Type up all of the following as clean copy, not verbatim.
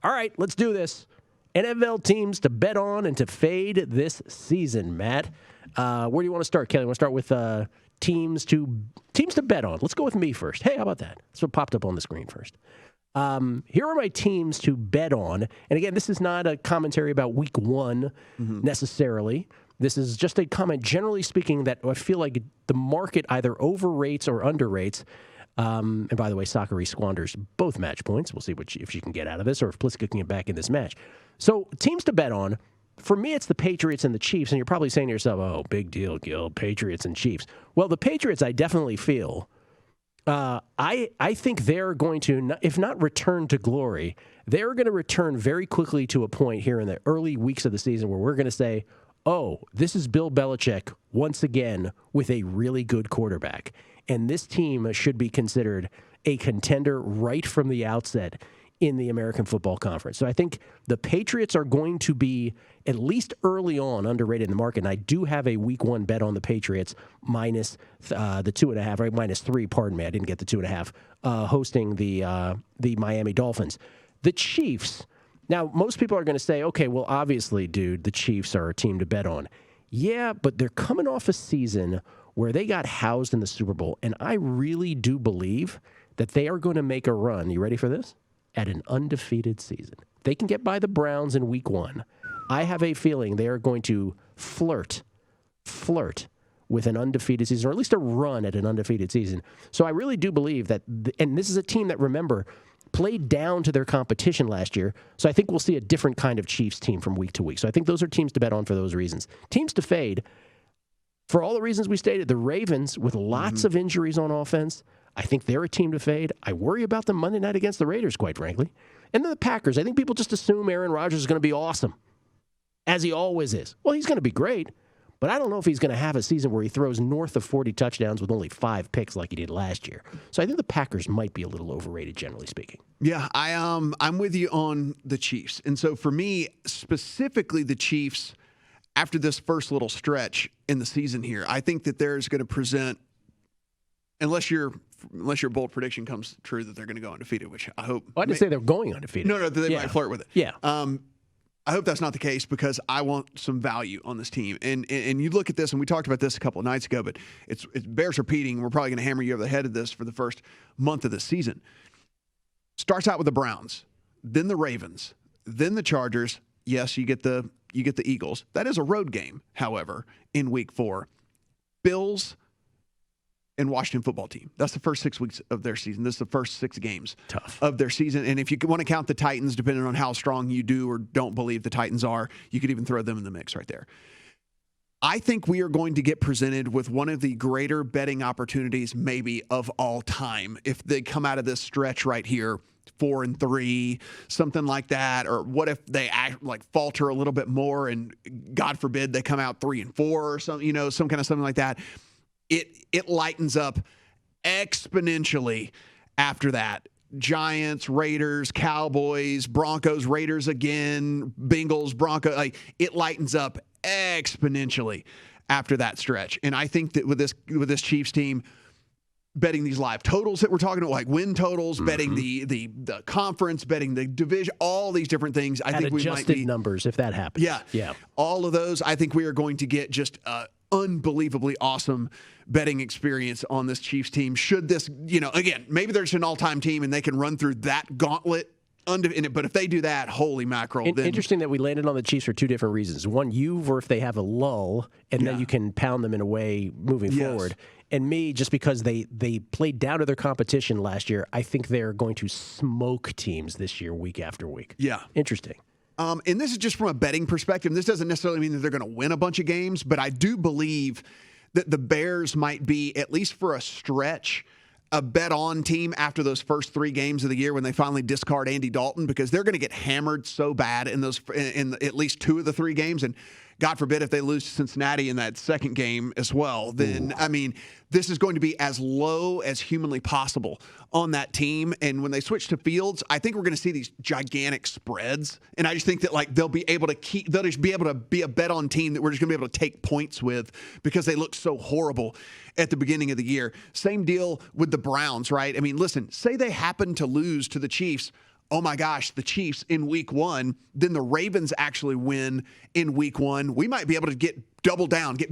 All right, let's do this. NFL teams to bet on and to fade this season, Matt. Where do you want to start, Kelley? You want to start with teams to bet on? Let's go with me first. Hey, how about that? That's what popped up on the screen first. Here are my teams to bet on. And again, this is not a commentary about week one necessarily. This is just a comment, generally speaking, that I feel like the market either overrates or underrates. And by the way, Sakari squanders both match points. We'll see if she can get out of this or if Pliska can get back in this match. So teams to bet on, for me, it's the Patriots and the Chiefs. And you're probably saying to yourself, oh, big deal, Gill, Patriots and Chiefs. Well, the Patriots, I definitely feel, I think they're going to, if not return to glory, they're going to return very quickly to a point here in the early weeks of the season where we're going to say, oh, this is Bill Belichick once again with a really good quarterback. And this team should be considered a contender right from the outset in the American Football Conference. So I think the Patriots are going to be, at least early on, underrated in the market. And I do have a week one bet on the Patriots minus the 2.5, right? -3, pardon me. I didn't get the 2.5, hosting the Miami Dolphins. The Chiefs. Now, most people are going to say, okay, well, obviously, dude, the Chiefs are a team to bet on. Yeah, but they're coming off a season where they got housed in the Super Bowl. And I really do believe that they are going to make a run. You ready for this? At an undefeated season. They can get by the Browns in week one. I have a feeling they are going to flirt with an undefeated season, or at least a run at an undefeated season. So I really do believe that, and this is a team that, remember, played down to their competition last year. So I think we'll see a different kind of Chiefs team from week to week. So I think those are teams to bet on for those reasons. Teams to fade, for all the reasons we stated, the Ravens with lots of injuries on offense, I think they're a team to fade. I worry about them Monday night against the Raiders, quite frankly. And then the Packers. I think people just assume Aaron Rodgers is going to be awesome, as he always is. Well, he's going to be great, but I don't know if he's going to have a season where he throws north of 40 touchdowns with only 5 picks like he did last year. So I think the Packers might be a little overrated, generally speaking. Yeah, I'm with you on the Chiefs. And so for me, specifically the Chiefs, after this first little stretch in the season here, I think that there's going to present, unless your bold prediction comes true that they're going to go undefeated, which I hope. Well, I didn't say they're going undefeated. No, they might flirt with it. Yeah. I hope that's not the case because I want some value on this team. And you look at this, and we talked about this a couple of nights ago, but it bears repeating. We're probably going to hammer you over the head of this for the first month of the season. Starts out with the Browns, then the Ravens, then the Chargers. Yes, you get the Eagles. That is a road game, however, in week 4. Bills and Washington football team. That's the first 6 weeks of their season. This is the first 6 games of their season. And if you want to count the Titans, depending on how strong you do or don't believe the Titans are, you could even throw them in the mix right there. I think we are going to get presented with one of the greater betting opportunities maybe of all time if they come out of this stretch right here 4-3, something like that. Or what if they falter a little bit more and God forbid they come out 3-4 or something, some kind of something like that. It lightens up exponentially after that. Giants, Raiders, Cowboys, Broncos, Raiders again, Bengals, Broncos. It lightens up exponentially after that stretch. And I think that with this Chiefs team, betting these live totals that we're talking about, like win totals, betting the conference, betting the division, all these different things. I think we might be numbers if that happens. Yeah. All of those, I think we are going to get just unbelievably awesome betting experience on this Chiefs team. Should this, again, maybe there's an all-time team and they can run through that gauntlet. But if they do that, holy mackerel. Interesting that we landed on the Chiefs for 2 different reasons. One, or if they have a lull, and then you can pound them in a way moving forward. And me, just because they played down to their competition last year, I think they're going to smoke teams this year week after week. Yeah. Interesting. And this is just from a betting perspective. This doesn't necessarily mean that they're going to win a bunch of games, but I do believe that the Bears might be, at least for a stretch, a bet-on team after those first 3 games of the year when they finally discard Andy Dalton, because they're going to get hammered so bad in at least 2 of the 3 games. And God forbid if they lose to Cincinnati in that second game as well, then, this is going to be as low as humanly possible on that team. And when they switch to Fields, I think we're going to see these gigantic spreads. And I just think that they'll just be able to be a bet-on team that we're just going to be able to take points with because they look so horrible at the beginning of the year. Same deal with the Browns, right? Listen, say they happen to lose to the Chiefs oh my gosh, the Chiefs in week 1, then the Ravens actually win in week 1, we might be able to get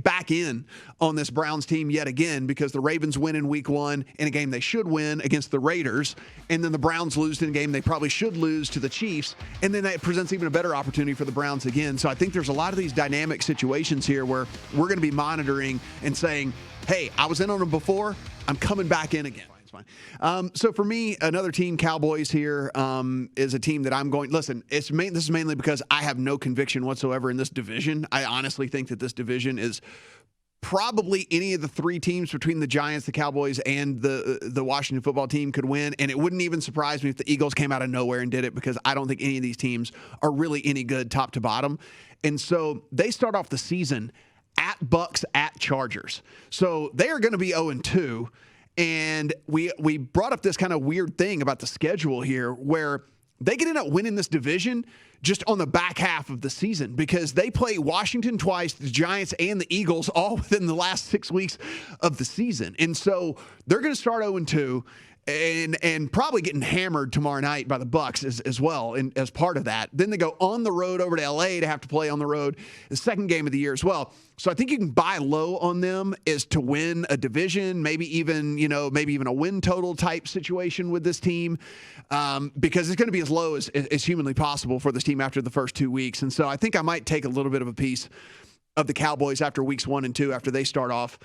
back in on this Browns team yet again, because the Ravens win in week 1 in a game they should win against the Raiders, and then the Browns lose in a game they probably should lose to the Chiefs, and then that presents even a better opportunity for the Browns again. So I think there's a lot of these dynamic situations here where we're going to be monitoring and saying, hey, I was in on them before, I'm coming back in again. So for me, another team, Cowboys here, is a team that I'm going. Listen, this is mainly because I have no conviction whatsoever in this division. I honestly think that this division is probably any of the 3 teams between the Giants, the Cowboys, and the Washington football team could win. And it wouldn't even surprise me if the Eagles came out of nowhere and did it, because I don't think any of these teams are really any good top to bottom. And so they start off the season at Bucks, at Chargers. So they are going to be 0-2. And we brought up this kind of weird thing about the schedule here, where they could end up winning this division just on the back half of the season, because they play Washington twice, the Giants and the Eagles, all within the last 6 weeks of the season. And so they're going to start 0-2. And probably getting hammered tomorrow night by the Bucks as well, and as part of that. Then they go on the road over to LA to have to play on the road the second game of the year as well. So I think you can buy low on them is to win a division, maybe even a win total type situation with this team, because it's going to be as low as humanly possible for this team after the first 2 weeks. And so I think I might take a little bit of a piece of the Cowboys after weeks 1 and 2, after they start off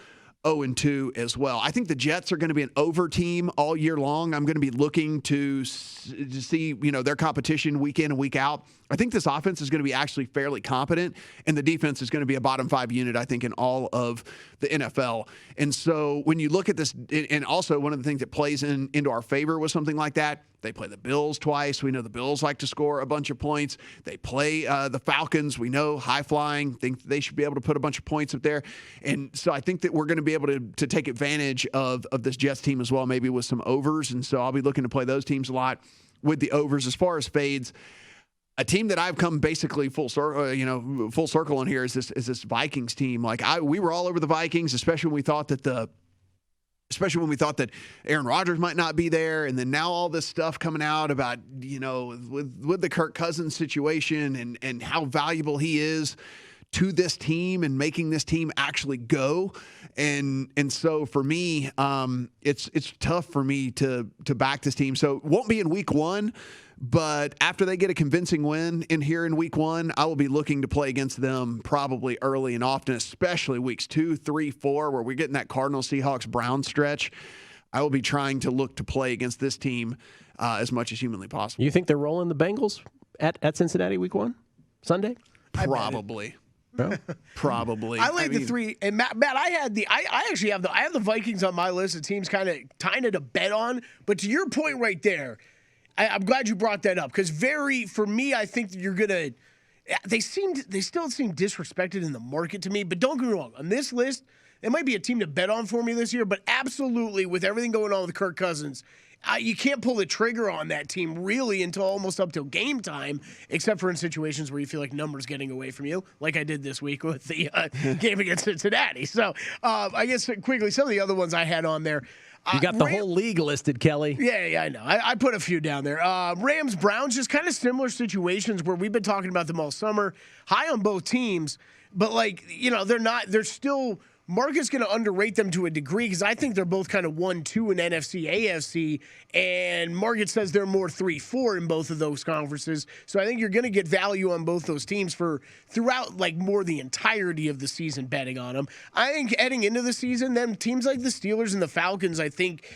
0-2 as well. I think the Jets are going to be an over team all year long. I'm going to be looking to see, their competition week in and week out. I think this offense is going to be actually fairly competent, and the defense is going to be a bottom 5 unit, I think, in all of the NFL. And so when you look at this, and also one of the things that plays into our favor with something like that, they play the Bills twice. We know the Bills like to score a bunch of points. They play the Falcons. We know high-flying. Think they should be able to put a bunch of points up there. And so I think that we're going to be able to take advantage of this Jets team as well, maybe with some overs. And so I'll be looking to play those teams a lot with the overs. As far as fades, a team that I've come basically full circle on here is this Vikings team. We were all over the Vikings, especially when we thought that Aaron Rodgers might not be there. And then now all this stuff coming out about, with the Kirk Cousins situation and how valuable he is to this team and making this team actually go. And so for me, it's tough for me to back this team. So it won't be in week 1. But after they get a convincing win in week 1, I will be looking to play against them probably early and often, especially weeks 2, 3, 4, where we're getting that Cardinals, Seahawks, Browns stretch. I will be trying to look to play against this team as much as humanly possible. You think they're rolling the Bengals at Cincinnati week 1, Sunday? Probably. No? Probably. I like the 3. And Matt, I actually have the Vikings on my list of teams kind of to bet on. But to your point right there, I'm glad you brought that up, because for me, I think that you're gonna. They still seem disrespected in the market to me. But don't get me wrong, on this list, it might be a team to bet on for me this year. But absolutely, with everything going on with Kirk Cousins, you can't pull the trigger on that team really until almost up till game time, except for in situations where you feel like numbers getting away from you, like I did this week with the game against Cincinnati. So I guess quickly, some of the other ones I had on there. You got the whole league listed, Kelley. Yeah, I know. I put a few down there. Rams, Browns, just kind of similar situations where we've been talking about them all summer. High on both teams, but they're still. Market's going to underrate them to a degree, because I think they're both kind of 1-2 in NFC, AFC, and market says they're more 3-4 in both of those conferences. So I think you're going to get value on both those teams throughout more the entirety of the season betting on them. I think heading into the season, then teams like the Steelers and the Falcons, I think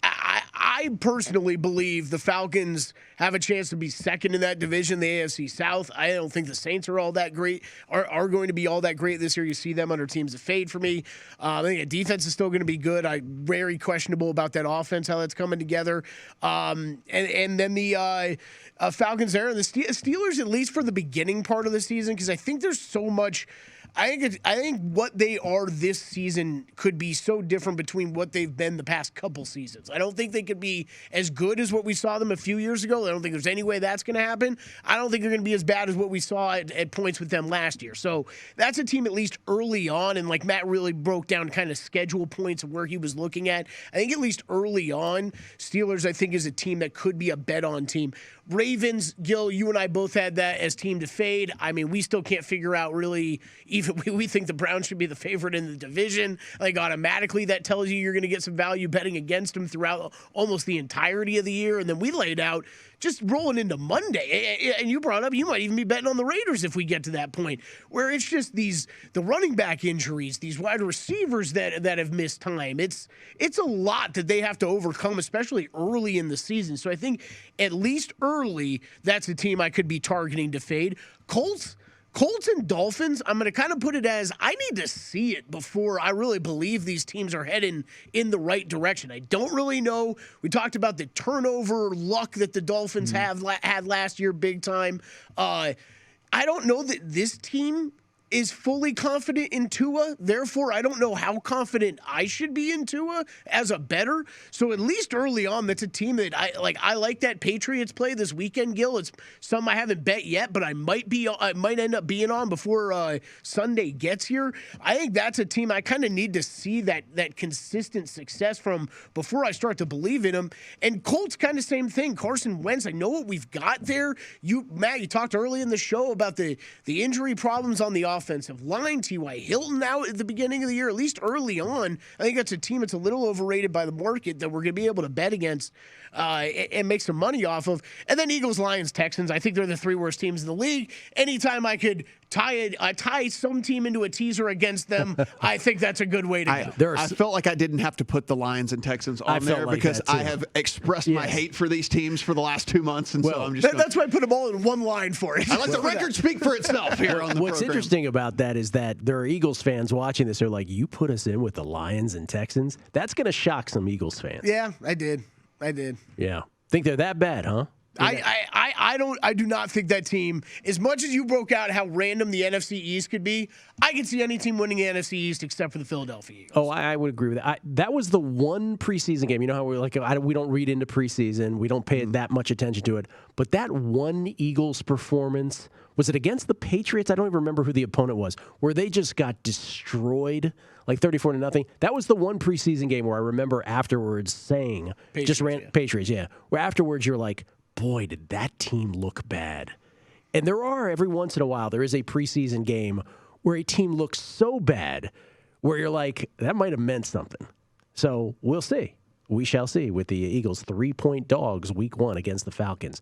I personally believe the Falcons have a chance to be second in that division, the AFC South. I don't think the Saints are all that great, are going to be all that great this year. You see them under teams that fade for me. I think the defense is still going to be good. I'm very questionable about that offense, how that's coming together. And then the Falcons there, and the Steelers, at least for the beginning part of the season, because I think there's so much. I think what they are this season could be so different between what they've been the past couple seasons. I don't think they could be as good as what we saw them a few years ago. I don't think there's any way that's going to happen. I don't think they're going to be as bad as what we saw at points with them last year. So that's a team at least early on, and like Matt really broke down kind of schedule points of where he was looking at. I think at least early on, Steelers I think is a team that could be a bet on team. Ravens, Gill, you and I both had that as team to fade. I mean, we still can't figure out really, even we think the Browns should be the favorite in the division. Like, automatically that tells you you're going to get some value betting against them throughout almost the entirety of the year. And then we laid out just rolling into Monday. And you brought up, you might even be betting on the Raiders if we get to that point, where it's just the running back injuries, these wide receivers that have missed time. It's a lot that they have to overcome, especially early in the season. So I think at least early, that's a team I could be targeting to fade. Colts and Dolphins, I'm going to kind of put it as I need to see it before I really believe these teams are heading in the right direction. I don't really know. We talked about the turnover luck that the Dolphins had last year big time. I don't know that this team is fully confident in Tua. Therefore, I don't know how confident I should be in Tua as a bettor. So at least early on, that's a team that I like. I like that Patriots play this weekend, Gill. It's some I haven't bet yet, but I might end up being on before Sunday gets here. I think that's a team I kind of need to see that consistent success from before I start to believe in them. And Colts, kind of same thing. Carson Wentz, I know what we've got there. Matt, you talked early in the show about the injury problems on the offensive line. T.Y. Hilton out at the beginning of the year, at least early on. I think that's a team that's a little overrated by the market that we're going to be able to bet against and make some money off of. And then Eagles, Lions, Texans. I think they're the three worst teams in the league. Anytime I could tie some team into a teaser against them, I think that's a good way to go. I felt like I didn't have to put the Lions and Texans on there because I have expressed my hate for these teams for the last 2 months, and so I'm just that's why I put them all in one line for it. I let the record speak for itself here on the What's program. interesting about that is that there are Eagles fans watching this. They're like, you put us in with the Lions and Texans? That's going to shock some Eagles fans. Yeah, I did. Yeah. Think they're that bad, huh? I do not think that team, as much as you broke out how random the NFC East could be, I can see any team winning the NFC East except for the Philadelphia Eagles. Oh, I would agree with that. That was the one preseason game. You know how we're like, we don't read into preseason. We don't pay that much attention to it. But that one Eagles performance, was it against the Patriots? I don't even remember who the opponent was, where they just got destroyed, like 34-0. That was the one preseason game where I remember afterwards saying, Patriots, where afterwards you're like, boy, did that team look bad. And there are, every once in a while, there is a preseason game where a team looks so bad where you're like, that might have meant something. So we'll see. We shall see with the Eagles 3-point dogs week 1 against the Falcons.